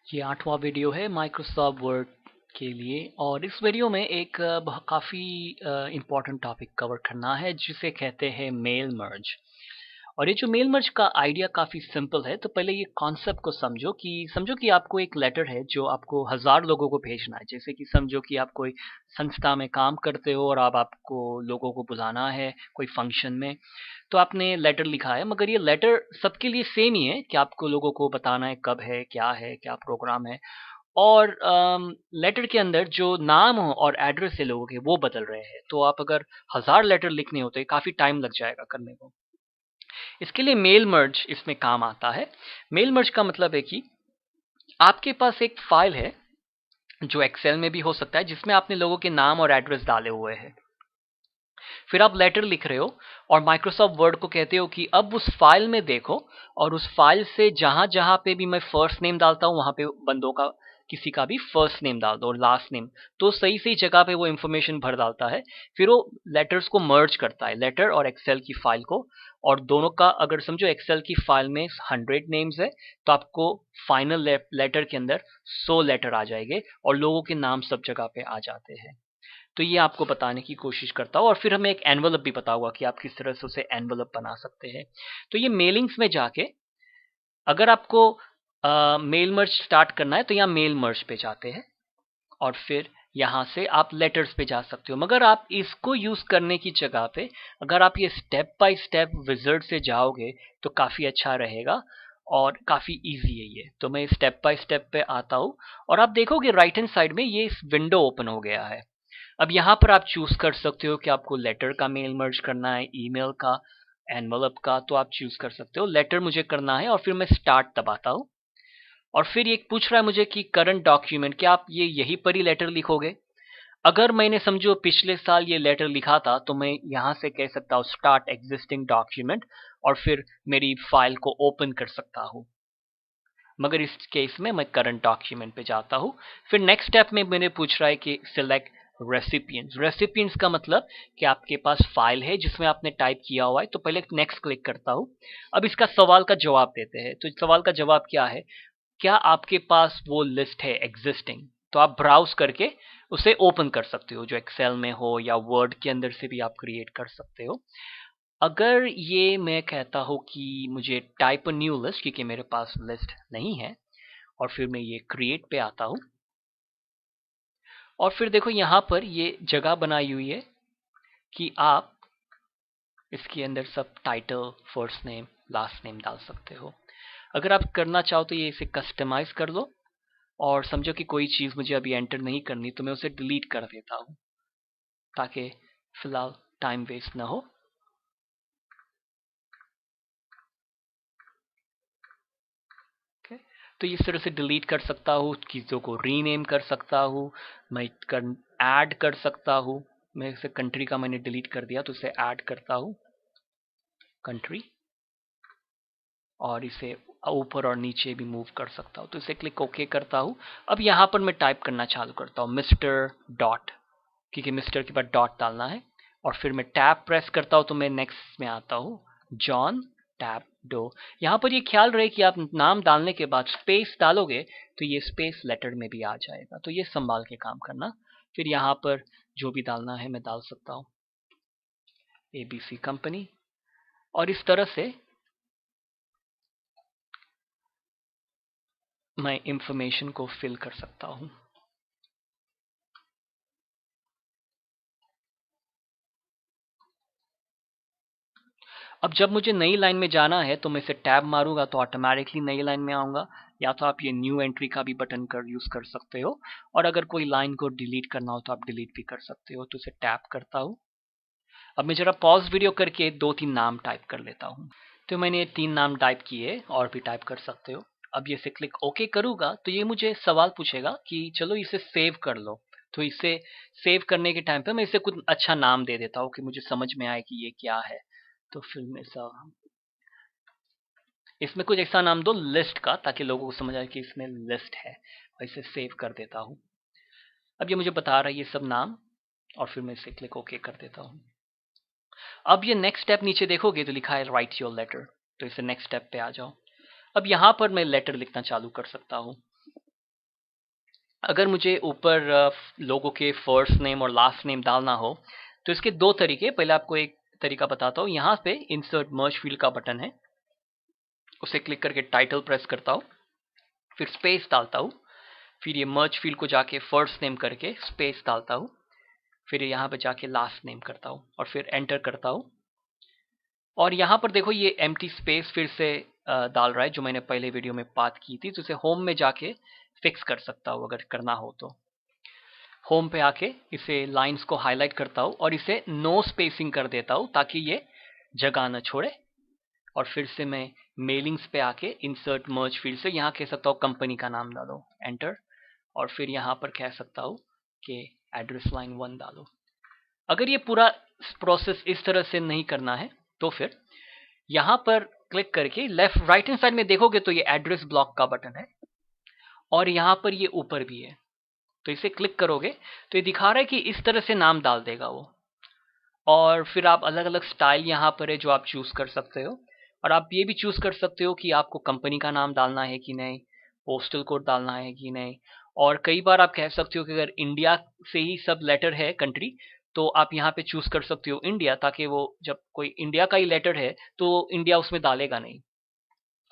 ये 8वां वीडियो है Microsoft word के लिए और इस वीडियो में एक काफ़ी इम्पोर्टेंट टॉपिक कवर करना है जिसे कहते हैं मेल मर्ज। और ये जो मेल मर्ज का आइडिया काफ़ी सिंपल है। तो पहले ये कॉन्सेप्ट को समझो कि आपको एक लेटर है जो आपको 1000 लोगों को भेजना है। जैसे कि समझो कि आप कोई संस्था में काम करते हो और अब आपको लोगों को बुलाना है कोई फंक्शन में। तो आपने लेटर लिखा है, मगर ये लेटर सबके लिए सेम ही है कि आपको लोगों को बताना है कब है, क्या प्रोग्राम है। और लेटर के अंदर जो नाम हो और एड्रेस है लोगों के वो बदल रहे हैं। तो आप अगर 1000 लेटर लिखने होते काफ़ी टाइम लग जाएगा करने को। इसके लिए मेल मर्ज इसमें काम आता है। मेल मर्ज का मतलब है कि आपके पास एक फाइल है जो एक्सेल में भी हो सकता है जिसमें आपने लोगों के नाम और एड्रेस डाले हुए हैं। फिर आप लेटर लिख रहे हो और माइक्रोसॉफ्ट वर्ड को कहते हो कि अब उस फाइल में देखो और उस फाइल से जहां जहां पे भी मैं फर्स्ट नेम डालता हूं वहां पे बंदों का किसी का भी फर्स्ट नेम डाल दो और लास्ट नेम। तो सही सही जगह पे वो इन्फॉर्मेशन भर डालता है। फिर वो लेटर्स को मर्ज करता है, लेटर और एक्सेल की फाइल को। और दोनों का अगर समझो एक्सेल की फाइल में 100 नेम्स है तो आपको फाइनल लेटर के अंदर 100 लेटर आ जाएंगे और लोगों के नाम सब जगह पे आ जाते हैं। तो ये आपको बताने की कोशिश करता हूँ और फिर हमें एक एनवलप भी पता होगा कि आप किस तरह से उसे एनवलप बना सकते हैं। तो ये मेलिंग्स में जाके अगर आपको मेल मर्ज स्टार्ट करना है तो यहाँ मेल मर्ज पे जाते हैं और फिर यहाँ से आप लेटर्स पे जा सकते हो। मगर आप इसको यूज करने की जगह पे अगर आप ये स्टेप बाय स्टेप विज़ार्ड से जाओगे तो काफी अच्छा रहेगा और काफी इजी है ये। तो मैं स्टेप बाय स्टेप पे आता हूँ और आप देखोगे राइट हैंड साइड में ये विंडो ओपन हो गया है। अब यहाँ पर आप चूज कर सकते हो कि आपको लेटर का मेल मर्ज करना है, ईमेल का, एनवलप का। तो आप चूज कर सकते हो। लेटर मुझे करना है और फिर मैं स्टार्ट दबाता हूँ और फिर ये पूछ रहा है मुझे कि करंट डॉक्यूमेंट, क्या आप ये यहीं पर ही लेटर लिखोगे। अगर मैंने समझो पिछले साल ये लेटर लिखा था तो मैं यहाँ से कह सकता हूँ स्टार्ट एग्जिस्टिंग डॉक्यूमेंट और फिर मेरी फाइल को ओपन कर सकता हूँ। मगर इस केस में मैं करंट डॉक्यूमेंट पे जाता हूँ। फिर नेक्स्ट स्टेप में मैंने पूछ रहा है कि सिलेक्ट रेसिपिएंट्स। रेसिपिएंट्स का मतलब कि आपके पास फाइल है जिसमें आपने टाइप किया हुआ है। तो पहले नेक्स्ट क्लिक करता हूँ। अब इसका सवाल का जवाब देते हैं। तो सवाल का जवाब क्या है, क्या आपके पास वो लिस्ट है एग्जिस्टिंग। तो आप ब्राउज करके उसे ओपन कर सकते हो, जो एक्सेल में हो या वर्ड के अंदर से भी आप क्रिएट कर सकते हो। अगर ये मैं कहता हूँ कि मुझे टाइप अ न्यू लिस्ट, क्योंकि मेरे पास लिस्ट नहीं है, और फिर मैं ये क्रिएट पे आता हूँ और फिर देखो यहाँ पर ये जगह बनाई हुई है कि आप इसके अंदर सब title, first name, last name डाल सकते हो। अगर आप करना चाहो तो ये इसे कस्टमाइज कर लो और समझो कि कोई चीज़ मुझे अभी एंटर नहीं करनी तो मैं उसे डिलीट कर देता हूँ ताकि फिलहाल टाइम वेस्ट ना हो। Okay? तो इस तरह से डिलीट कर सकता हूँ, चीज़ों को रीनेम कर सकता हूँ, मैं ऐड कर सकता हूँ। मैं इसे कंट्री का मैंने डिलीट कर दिया तो इसे ऐड करता हूँ कंट्री, और इसे ऊपर और नीचे भी मूव कर सकता हूँ। तो इसे क्लिक ओके करता हूँ। अब यहाँ पर मैं टाइप करना चालू करता हूँ मिस्टर डॉट, क्योंकि मिस्टर के बाद डॉट डालना है। और फिर मैं टैब प्रेस करता हूँ तो मैं नेक्स्ट में आता हूँ, जॉन टैब डो। यहाँ पर ये ख्याल रहे कि आप नाम डालने के बाद स्पेस डालोगे तो ये स्पेस लेटर में भी आ जाएगा। तो ये संभाल के काम करना। फिर यहाँ पर जो भी डालना है मैं डाल सकता हूँ, ABC कंपनी, और इस तरह से मैं इंफॉर्मेशन को फिल कर सकता हूँ। अब जब मुझे नई लाइन में जाना है तो मैं इसे टैब मारूंगा तो ऑटोमेटिकली नई लाइन में आऊंगा। या तो आप ये न्यू एंट्री का भी बटन कर यूज कर सकते हो, और अगर कोई लाइन को डिलीट करना हो तो आप डिलीट भी कर सकते हो। तो इसे टैब करता हूँ। अब मैं जरा पॉज वीडियो करके 2-3 नाम टाइप कर लेता हूँ। तो मैंने 3 नाम टाइप किए, और भी टाइप कर सकते हो। अब ये से क्लिक ओके करूंगा तो ये मुझे सवाल पूछेगा कि चलो इसे सेव कर लो। तो इसे सेव करने के टाइम पे मैं इसे कुछ अच्छा नाम दे देता हूँ कि मुझे समझ में आए कि ये क्या है। तो फिर मैं इसमें कुछ ऐसा नाम दो लिस्ट का, ताकि लोगों को समझ आए कि इसमें लिस्ट है, और इसे सेव कर देता हूँ। अब ये मुझे बता रहा है ये सब नाम, और फिर मैं इसे क्लिक ओके कर देता हूँ। अब ये नेक्स्ट स्टेप नीचे देखोगे तो लिखा है राइट योर लेटर। तो इसे नेक्स्ट स्टेप पे आ जाओ। अब यहाँ पर मैं लेटर लिखना चालू कर सकता हूँ। अगर मुझे ऊपर लोगों के फर्स्ट नेम और लास्ट नेम डालना हो तो इसके दो तरीके। पहले आपको एक तरीका बताता हूँ। यहाँ पे इंसर्ट मर्ज फील्ड का बटन है, उसे क्लिक करके टाइटल प्रेस करता हूँ, फिर स्पेस डालता हूँ, फिर ये मर्ज फील्ड को जाके फर्स्ट नेम करके स्पेस डालता हूँ, फिर यहाँ पे जाके लास्ट नेम करता हूँ और फिर एंटर करता हूँ। और यहाँ पर देखो ये एम्प्टी स्पेस फिर से डाल रहा है जो मैंने पहले वीडियो में बात की थी, तो इसे होम में जाके फिक्स कर सकता हूँ अगर करना हो तो। होम पे आके इसे लाइंस को हाईलाइट करता हूँ और इसे नो स्पेसिंग कर देता हूँ ताकि ये जगह न छोड़े। और फिर से मैं मेलिंग्स पे आके इंसर्ट मर्ज फील्ड से यहाँ कह सकता हूँ कंपनी का नाम डालो, एंटर। और फिर यहाँ पर कह सकता हूँ कि एड्रेस लाइन 1 डालो। अगर ये पूरा प्रोसेस इस तरह से नहीं करना है तो फिर यहाँ पर क्लिक करके लेफ्ट राइट हैंड साइड में देखोगे तो ये एड्रेस ब्लॉक का बटन है और यहाँ पर ये ऊपर भी है। तो इसे क्लिक करोगे तो ये दिखा रहा है कि इस तरह से नाम डाल देगा वो। और फिर आप अलग अलग स्टाइल यहाँ पर है जो आप चूज कर सकते हो। और आप ये भी चूज कर सकते हो कि आपको कंपनी का नाम डालना है कि नहीं, पोस्टल कोड डालना है कि नहीं। और कई बार आप कह सकते हो कि अगर इंडिया से ही सब लेटर है कंट्री, तो आप यहाँ पे चूज कर सकते हो इंडिया, ताकि वो जब कोई इंडिया का ही लेटर है तो इंडिया उसमें डालेगा नहीं।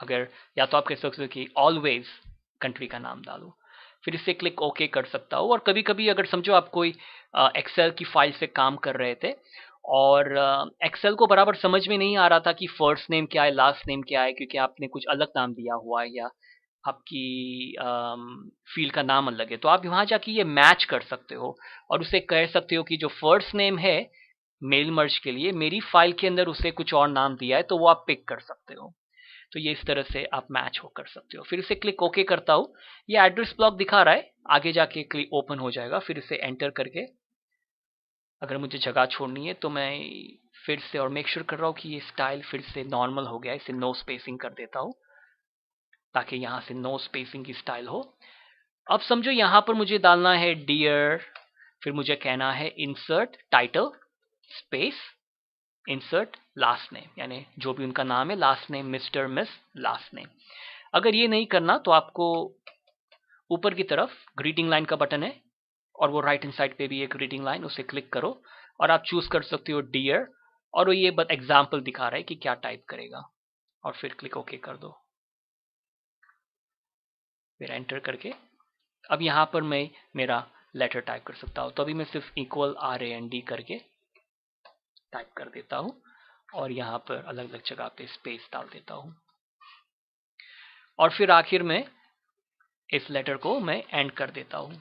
अगर या तो आप कह सकते हो कि ऑलवेज कंट्री का नाम डालो, फिर इसे क्लिक ओके कर सकता हूँ। और कभी कभी अगर समझो आप कोई एक्सेल की फाइल से काम कर रहे थे और एक्सेल को बराबर समझ में नहीं आ रहा था कि फर्स्ट नेम क्या है लास्ट नेम क्या है, क्योंकि आपने कुछ अलग नाम दिया हुआ है या आपकी फील्ड का नाम अलग है, तो आप वहां जाके ये मैच कर सकते हो और उसे कह सकते हो कि जो फर्स्ट नेम है मेल मर्ज के लिए मेरी फाइल के अंदर उसे कुछ और नाम दिया है, तो वो आप पिक कर सकते हो। तो ये इस तरह से आप मैच हो कर सकते हो। फिर इसे क्लिक ओके करता हूँ, ये एड्रेस ब्लॉक दिखा रहा है, आगे जाके क्लिक ओपन हो जाएगा। फिर इसे एंटर करके अगर मुझे जगह छोड़नी है तो मैं फिर से और मेक श्योर कर रहा हूँ कि ये स्टाइल फिर से नॉर्मल हो गया है, इसे नो स्पेसिंग कर देता हूँ ताकि यहाँ से नो स्पेसिंग की स्टाइल हो। अब समझो यहाँ पर मुझे डालना है डियर, फिर मुझे कहना है insert title space insert last name, यानी जो भी उनका नाम है last name, mister miss last name. अगर ये नहीं करना तो आपको ऊपर की तरफ ग्रीटिंग लाइन का बटन है और वो राइट हैंड साइड पे भी एक ग्रीटिंग लाइन, उसे क्लिक करो और आप चूज कर सकते हो डियर। और वो ये एग्जाम्पल दिखा रहा है कि क्या टाइप करेगा और फिर क्लिक ओके कर दो, फिर एंटर करके अब यहाँ पर मैं मेरा लेटर टाइप कर सकता हूँ। तो अभी मैं सिर्फ इक्वल RAND करके टाइप कर देता हूँ और यहाँ पर अलग अलग जगह पे स्पेस डाल देता हूँ और फिर आखिर में इस लेटर को मैं एंड कर देता हूँ।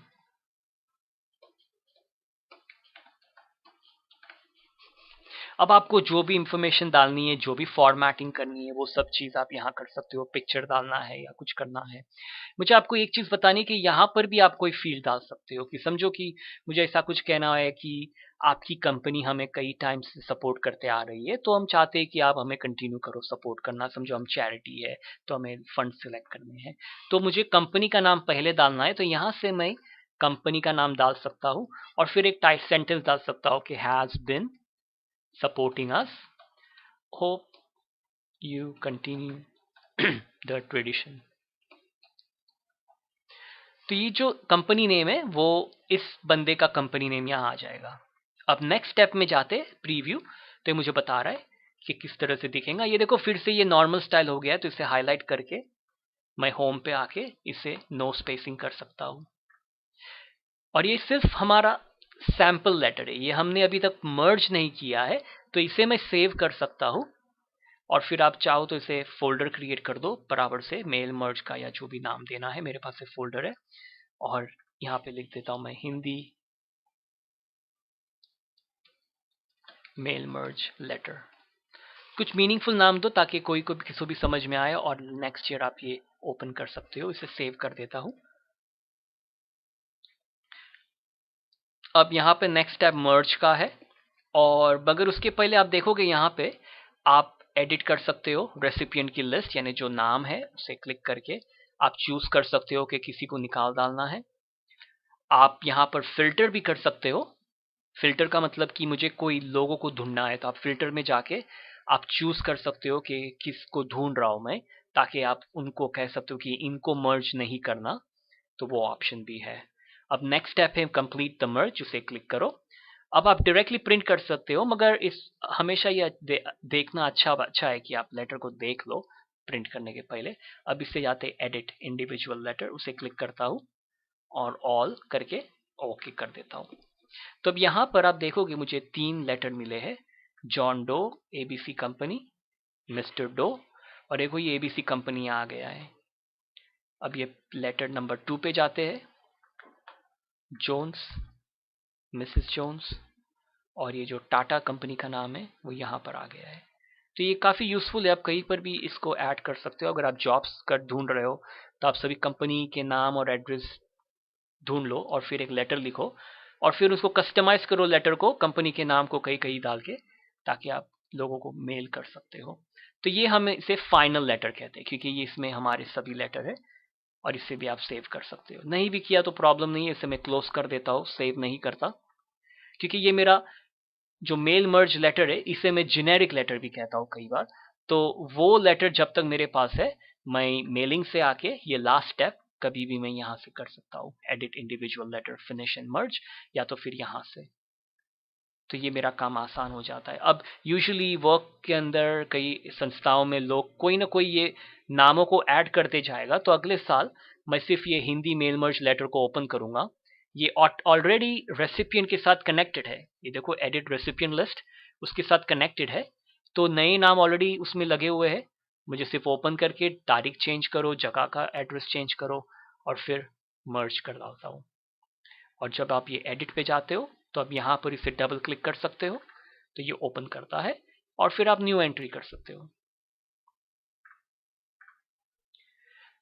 अब आपको जो भी इंफॉर्मेशन डालनी है, जो भी फॉर्मेटिंग करनी है, वो सब चीज़ आप यहाँ कर सकते हो। पिक्चर डालना है या कुछ करना है। मुझे आपको एक चीज़ बतानी है कि यहाँ पर भी आप कोई फील्ड डाल सकते हो कि समझो कि मुझे ऐसा कुछ कहना है कि आपकी कंपनी हमें कई टाइम से सपोर्ट करते आ रही है, तो हम चाहते हैं कि आप हमें कंटिन्यू करो सपोर्ट करना। समझो हम चैरिटी है तो हमें फंड सिलेक्ट करने हैं, तो मुझे कंपनी का नाम पहले डालना है, तो यहाँ से मैं कंपनी का नाम डाल सकता हूँ और फिर एक टाइप सेंटेंस डाल सकता हूँ कि has been supporting us, hope you continue the tradition। तो ये जो कंपनी नेम है वो इस बंदे का कंपनी नेम यहाँ आ जाएगा। अब नेक्स्ट स्टेप में जाते प्रीव्यू, तो ये मुझे बता रहा है कि किस तरह से दिखेगा। ये देखो फिर से ये नॉर्मल स्टाइल हो गया है, तो इसे हाईलाइट करके मैं होम पे आके इसे नो स्पेसिंग कर सकता हूँ। और ये सिर्फ हमारा सैंपल लेटर है, ये हमने अभी तक मर्ज नहीं किया है, तो इसे मैं सेव कर सकता हूँ और फिर आप चाहो तो इसे फोल्डर क्रिएट कर दो बराबर से मेल मर्ज का या जो भी नाम देना है। मेरे पास एक फोल्डर है और यहाँ पे लिख देता हूँ मैं हिंदी मेल मर्ज लेटर। कुछ मीनिंगफुल नाम दो ताकि कोई को किसी भी समझ में आए और नेक्स्ट ईयर आप ये ओपन कर सकते हो। इसे सेव कर देता हूँ। अब यहाँ पे नेक्स्ट स्टेप मर्ज का है और मगर उसके पहले आप देखोगे यहाँ पे आप एडिट कर सकते हो रेसिपिएंट की लिस्ट, यानी जो नाम है उसे क्लिक करके आप चूज कर सकते हो कि किसी को निकाल डालना है। आप यहाँ पर फिल्टर भी कर सकते हो। फिल्टर का मतलब कि मुझे कोई लोगों को ढूंढना है तो आप फिल्टर में जाके आप चूज कर सकते हो कि किसको ढूंढ रहा हूं मैं, ताकि आप उनको कह सकते हो कि इनको मर्ज नहीं करना, तो वो ऑप्शन भी है। अब नेक्स्ट स्टेप है कंप्लीट द मर्ज, उसे क्लिक करो। अब आप डायरेक्टली प्रिंट कर सकते हो, मगर इस हमेशा ये देखना अच्छा है कि आप लेटर को देख लो प्रिंट करने के पहले। अब इससे जाते एडिट इंडिविजुअल लेटर, उसे क्लिक करता हूँ और ऑल करके ओके कर देता हूँ। तो अब यहाँ पर आप देखोगे मुझे 3 लेटर मिले हैं, John Doe, ABC company, mister Doe, और एक ये एबीसी कंपनी आ गया है। अब ये लेटर नंबर 2 पे जाते हैं, जोन्स, मिसेस जोन्स, और ये जो टाटा कंपनी का नाम है वो यहाँ पर आ गया है। तो ये काफ़ी यूज़फुल है, आप कहीं पर भी इसको ऐड कर सकते हो। अगर आप जॉब्स कर ढूंढ रहे हो तो आप सभी कंपनी के नाम और एड्रेस ढूंढ लो और फिर एक लेटर लिखो और फिर उसको कस्टमाइज करो लेटर को, कंपनी के नाम को कहीं कहीं डाल के, ताकि आप लोगों को मेल कर सकते हो। तो ये हम इसे फाइनल लेटर कहते हैं, क्योंकि ये इसमें हमारे सभी लेटर है और इससे भी आप सेव कर सकते हो। नहीं भी किया तो प्रॉब्लम नहीं है, इसे मैं क्लोज कर देता हूँ, सेव नहीं करता, क्योंकि ये मेरा जो मेल मर्ज लेटर है इसे मैं जेनेरिक लेटर भी कहता हूँ कई बार। तो वो लेटर जब तक मेरे पास है, मैं मेलिंग से आके ये लास्ट स्टेप कभी भी मैं यहाँ से कर सकता हूँ, edit individual letter, finish and merge, या तो फिर यहाँ से। तो ये मेरा काम आसान हो जाता है। अब यूजुअली वर्क के अंदर कई संस्थाओं में लोग कोई ना कोई ये नामों को ऐड करते जाएगा, तो अगले साल मैं सिर्फ ये हिंदी मेल मर्ज लेटर को ओपन करूंगा। ये ऑलरेडी रेसिपिएंट के साथ कनेक्टेड है, ये देखो एडिट रेसिपिएंट लिस्ट, उसके साथ कनेक्टेड है, तो नए नाम ऑलरेडी उसमें लगे हुए हैं। मुझे सिर्फ ओपन करके तारीख चेंज करो, जगह का एड्रेस चेंज करो और फिर मर्ज कर डालता हूँ। और जब आप ये एडिट पे जाते हो तो अब यहाँ पर इसे डबल क्लिक कर सकते हो, तो ये ओपन करता है और फिर आप न्यू एंट्री कर सकते हो।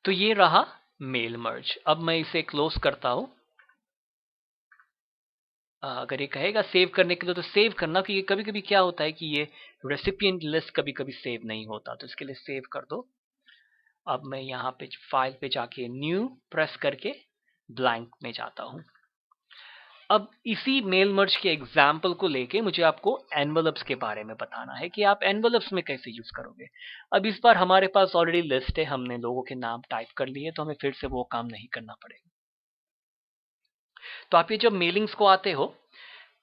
तो ये रहा मेल मर्ज। अब मैं इसे क्लोज करता हूँ। अगर ये कहेगा सेव करने के लिए तो सेव करना, क्योंकि कभी कभी क्या होता है कि ये रेसिपिएंट लिस्ट कभी कभी सेव नहीं होता, तो इसके लिए सेव कर दो। अब मैं यहाँ पे फाइल पे जाके न्यू प्रेस करके ब्लैंक में जाता हूँ। अब इसी मेल मर्ज के एग्जाम्पल को लेके मुझे आपको एनवलप्स के बारे में बताना है कि आप एनवलप्स में कैसे यूज करोगे। अब इस बार हमारे पास ऑलरेडी लिस्ट है, हमने लोगों के नाम टाइप कर लिए, तो हमें फिर से वो काम नहीं करना पड़ेगा। तो आप ये जब मेलिंग्स को आते हो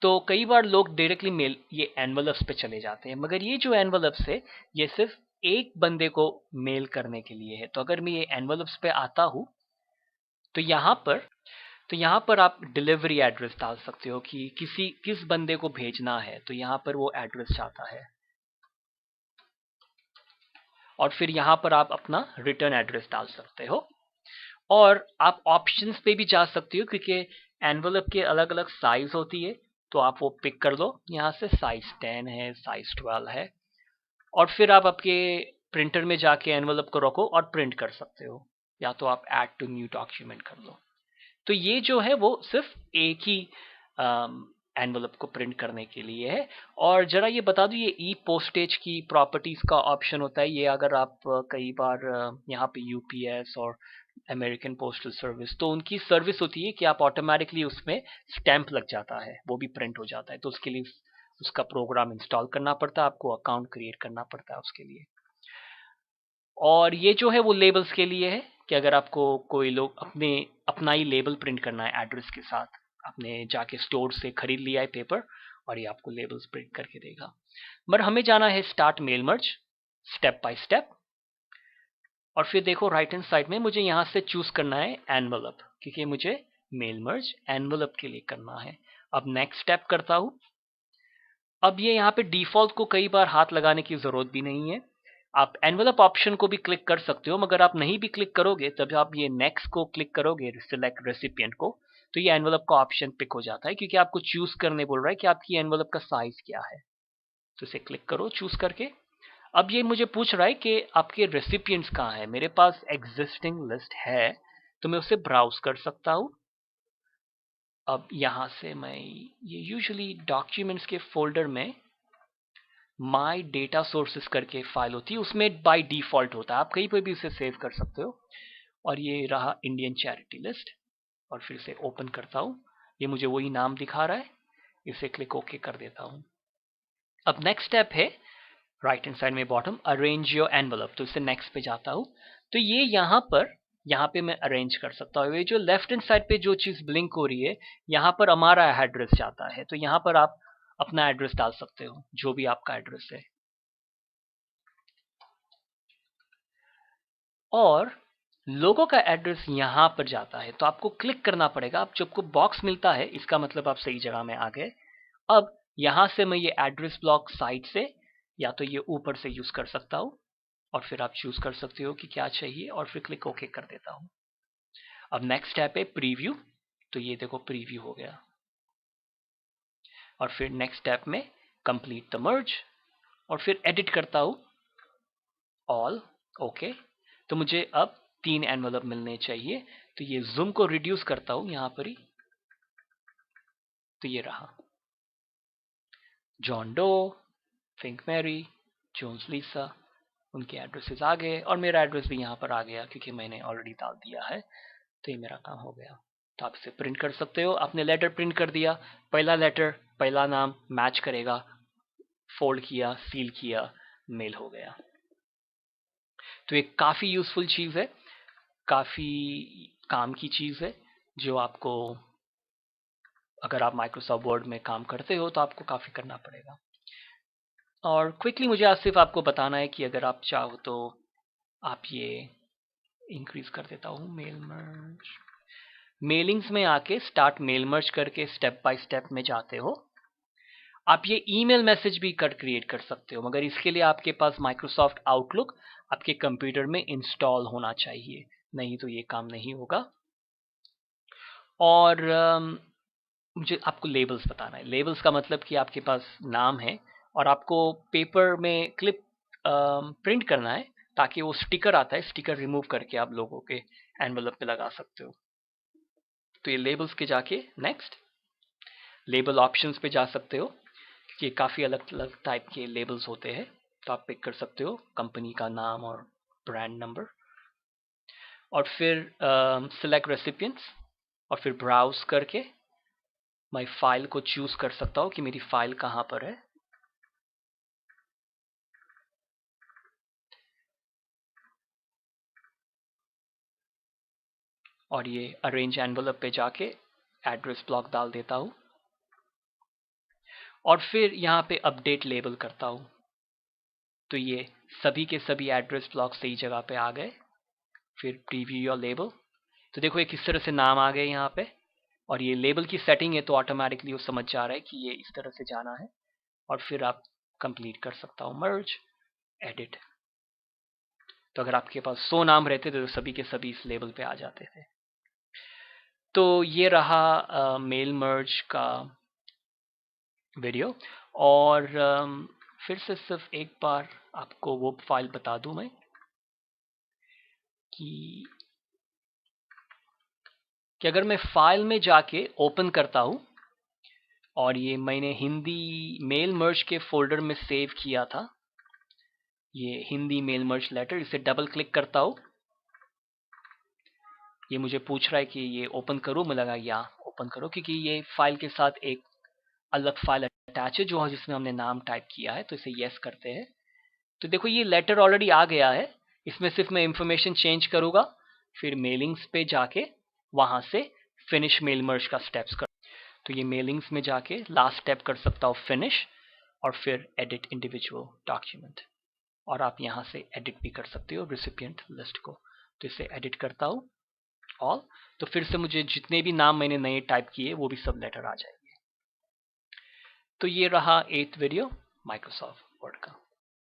तो कई बार लोग डायरेक्टली मेल ये एनवलप्स पे चले जाते हैं, मगर ये जो एनवलप्स है ये सिर्फ एक बंदे को मेल करने के लिए है। तो अगर मैं ये एनवलप्स पे आता हूं तो यहाँ पर आप डिलीवरी एड्रेस डाल सकते हो कि किस बंदे को भेजना है, तो यहाँ पर वो एड्रेस जाता है। और फिर यहाँ पर आप अपना रिटर्न एड्रेस डाल सकते हो और आप ऑप्शंस पे भी जा सकते हो, क्योंकि एनवलप के अलग अलग साइज होती है, तो आप वो पिक कर लो। यहाँ से साइज 10 है, साइज 12 है, और फिर आप आपके प्रिंटर में जाके एनवलप को रखो और प्रिंट कर सकते हो, या तो आप ऐड टू न्यू डॉक्यूमेंट कर लो। तो ये जो है वो सिर्फ एक ही एनवलप को प्रिंट करने के लिए है। और जरा ये बता दूं, ये ई पोस्टेज की प्रॉपर्टीज का ऑप्शन होता है, ये अगर आप कई बार यहाँ पे यूपीएस और अमेरिकन पोस्टल सर्विस, तो उनकी सर्विस होती है कि आप ऑटोमेटिकली उसमें स्टैंप लग जाता है, वो भी प्रिंट हो जाता है। तो उसके लिए उसका प्रोग्राम इंस्टॉल करना पड़ता है, आपको अकाउंट क्रिएट करना पड़ता है उसके लिए। और ये जो है वो लेबल्स के लिए है कि अगर आपको कोई लोग अपना ही लेबल प्रिंट करना है एड्रेस के साथ, आपने जाके स्टोर से खरीद लिया है पेपर और ये आपको लेबल्स प्रिंट करके देगा। मगर हमें जाना है start mail merge step by step, और फिर देखो राइट हैंड साइड में मुझे यहाँ से चूज करना है एनवलप, क्योंकि मुझे मेल मर्ज एनवलप के लिए करना है। अब नेक्स्ट स्टेप करता हूँ। अब ये यहाँ पे डिफॉल्ट को कई बार हाथ लगाने की जरूरत भी नहीं है, आप एनवलप ऑप्शन को भी क्लिक कर सकते हो, मगर आप नहीं भी क्लिक करोगे तब आप ये नेक्स्ट को क्लिक करोगे, सिलेक्ट रेसिपिएंट को, तो ये एनवलप का ऑप्शन पिक हो जाता है, क्योंकि आपको चूज करने बोल रहा है कि आपकी एनवलप का साइज क्या है। तो इसे क्लिक करो चूज करके। अब ये मुझे पूछ रहा है कि आपके रेसिपिएंट्स कहाँ है। मेरे पास एग्जिस्टिंग लिस्ट है, तो मैं उसे ब्राउज कर सकता हूँ। अब यहाँ से मैं ये यूजुअली डॉक्यूमेंट्स के फोल्डर में माई डेटा सोर्सेस करके फाइल होती है, उसमें बाय डिफॉल्ट होता है, आप कहीं पर भी उसे सेव कर सकते हो। और ये रहा इंडियन चैरिटी लिस्ट, और फिर से ओपन करता हूँ, ये मुझे वही नाम दिखा रहा है, इसे क्लिक ओके कर देता हूँ। अब नेक्स्ट स्टेप है राइट हैंड साइड में बॉटम, अरेंज योर एनवलप, तो इसे नेक्स्ट पे जाता हूँ। तो ये यहाँ पर यहाँ पे मैं अरेंज कर सकता हूँ। ये जो लेफ्ट हैंड साइड पे जो चीज़ ब्लिंक हो रही है, यहाँ पर हमारा एड्रेस जाता है, तो यहाँ पर आप अपना एड्रेस डाल सकते हो, जो भी आपका एड्रेस है। और लोगों का एड्रेस यहाँ पर जाता है, तो आपको क्लिक करना पड़ेगा। अब जब आपको बॉक्स मिलता है, इसका मतलब आप सही जगह में आ गए। अब यहाँ से मैं ये एड्रेस ब्लॉक साइड से या तो ये ऊपर से यूज कर सकता हूँ, और फिर आप चूज कर सकते हो कि क्या चाहिए, और फिर क्लिक ओके कर देता हूँ। अब नेक्स्ट स्टेप है प्रीव्यू, तो ये देखो प्रीव्यू हो गया। और फिर नेक्स्ट स्टेप में कंप्लीट द मर्ज, और फिर एडिट करता हूँ ऑल, ओके। तो मुझे अब 3 एनवलप मिलने चाहिए, तो ये जूम को रिड्यूस करता हूँ यहाँ पर ही, तो ये रहा John Doe, Fink Mary, Jones Lisa, उनके एड्रेसेस आ गए, और मेरा एड्रेस भी यहाँ पर आ गया क्योंकि मैंने ऑलरेडी डाल दिया है। तो ये मेरा काम हो गया। तो आप इसे प्रिंट कर सकते हो। आपने लेटर प्रिंट कर दिया, पहला लेटर पहला नाम मैच करेगा, फोल्ड किया, सील किया, मेल हो गया। तो ये काफ़ी यूजफुल चीज़ है, काफ़ी काम की चीज़ है, जो आपको अगर आप माइक्रोसॉफ्ट वर्ड में काम करते हो तो आपको काफ़ी करना पड़ेगा। और क्विकली मुझे आज सिर्फ आपको बताना है कि अगर आप चाहो तो आप ये इंक्रीज कर देता हूँ, मेल मर्ज, मेलिंग्स में आके स्टार्ट मेल मर्ज करके स्टेप बाय स्टेप में जाते हो। आप ये ईमेल मैसेज भी क्रिएट कर सकते हो, मगर इसके लिए आपके पास माइक्रोसॉफ्ट आउटलुक आपके कंप्यूटर में इंस्टॉल होना चाहिए, नहीं तो ये काम नहीं होगा। और मुझे आपको लेबल्स बताना है। लेबल्स का मतलब कि आपके पास नाम है और आपको पेपर में क्लिप प्रिंट करना है, ताकि वो स्टिकर आता है, स्टिकर रिमूव करके आप लोगों के एनवलप पे लगा सकते हो। तो ये लेबल्स के जाके नेक्स्ट लेबल ऑप्शंस पे जा सकते हो, कि काफ़ी अलग अलग टाइप के लेबल्स होते हैं, तो आप पिक कर सकते हो कंपनी का नाम और ब्रांड नंबर। और फिर सिलेक्ट रेसिपिएंट्स, और फिर ब्राउज करके मैं फाइल को चूज कर सकता हूँ कि मेरी फाइल कहाँ पर है। और ये अरेंज एनवलप पे जाके एड्रेस ब्लॉक डाल देता हूँ, और फिर यहाँ पे अपडेट लेबल करता हूँ। तो ये सभी के सभी एड्रेस ब्लॉक सही जगह पे आ गए। फिर प्रीव्यू योर लेबल, तो देखो ये किस तरह से नाम आ गए यहाँ पे, और ये लेबल की सेटिंग है तो ऑटोमेटिकली वो समझ जा रहा है कि ये इस तरह से जाना है। और फिर आप कंप्लीट कर सकता हूँ मर्ज, एडिट। तो अगर आपके पास 100 नाम रहते तो सभी के सभी इस लेबल पे आ जाते थे। तो ये रहा मेल मर्ज का वीडियो। और फिर से सिर्फ एक बार आपको वो फाइल बता दूं मैं कि अगर मैं फाइल में जाके ओपन करता हूं, और ये मैंने हिंदी मेल मर्ज के फोल्डर में सेव किया था, ये हिंदी मेल मर्ज लेटर, इसे डबल क्लिक करता हूं, ये मुझे पूछ रहा है कि ये ओपन करूं, मैं लगा या ओपन करो, क्योंकि ये फाइल के साथ एक अलग फाइल अटैच है जो जिसमें हमने नाम टाइप किया है, तो इसे यस करते हैं। तो देखो ये लेटर ऑलरेडी आ गया है, इसमें सिर्फ मैं इंफॉर्मेशन चेंज करूंगा, फिर मेलिंग्स पे जाके वहां से फिनिश मेल मर्ज का स्टेप्स कर। तो ये मेलिंग्स में जाके लास्ट स्टेप कर सकता हूँ फिनिश, और फिर एडिट इंडिविजुअल डॉक्यूमेंट, और आप यहाँ से एडिट भी कर सकते हो रिसिपिएंट लिस्ट को। तो इसे एडिट करता हूँ ऑल, तो फिर से मुझे जितने भी नाम मैंने नए टाइप किए वो भी सब लेटर आ जाएंगे। तो ये रहा 8th वीडियो माइक्रोसॉफ्ट